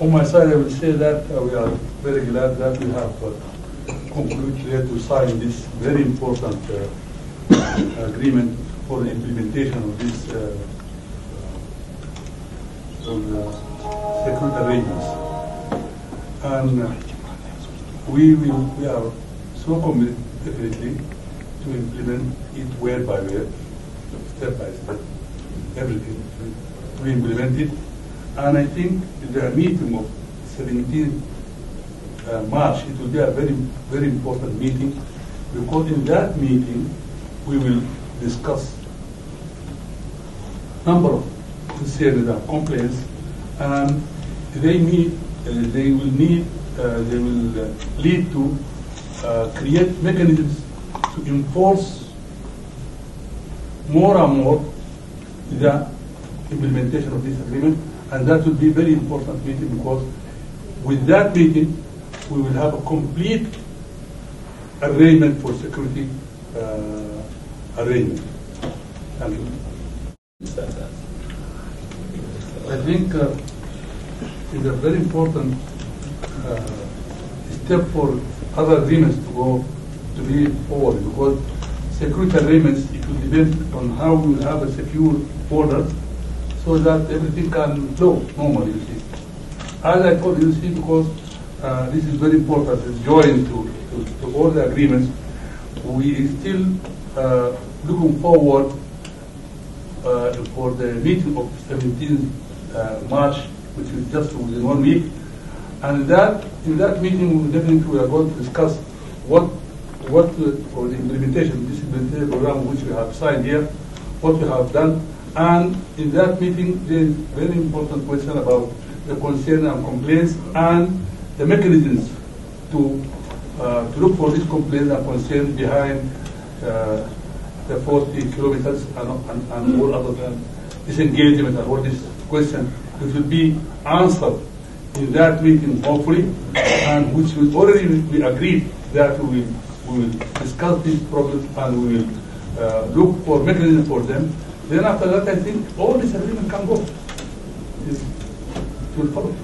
On my side, I will say that we are very glad that we have concluded here to sign this very important agreement for the implementation of this security arrangements. And we are so committed definitely to implement it word by word, step by step, everything. We implement it. And I think the meeting of 17th March, it will be a very, very important meeting, because in that meeting we will discuss number of concerns and complaints, and they will lead to create mechanisms to enforce more and more the implementation of this agreement. And that will be a very important meeting, because with that meeting, we will have a complete arrangement for security arrangement. Thank you. I think it's a very important step for other agreements to be forward, because security arrangements, it will depend on how we will have a secure border, so that everything can flow normally, you see. As I told you, see, because this is very important, it's joined to all the agreements. We still looking forward for the meeting of 17th March, which is just within 1 week. And in that meeting, we are going to discuss what for the implementation, this implementation program which we have signed here, what we have done. And in that meeting, there is a very important question about the concern and complaints and the mechanisms to look for these complaints and concerns behind the 40 kilometers and all other than disengagement and all this question. It will be answered in that meeting, hopefully, and which will already be agreed that we will discuss these problems and we will look for mechanisms for them. Then after that, I think all this agreement can go. It will follow.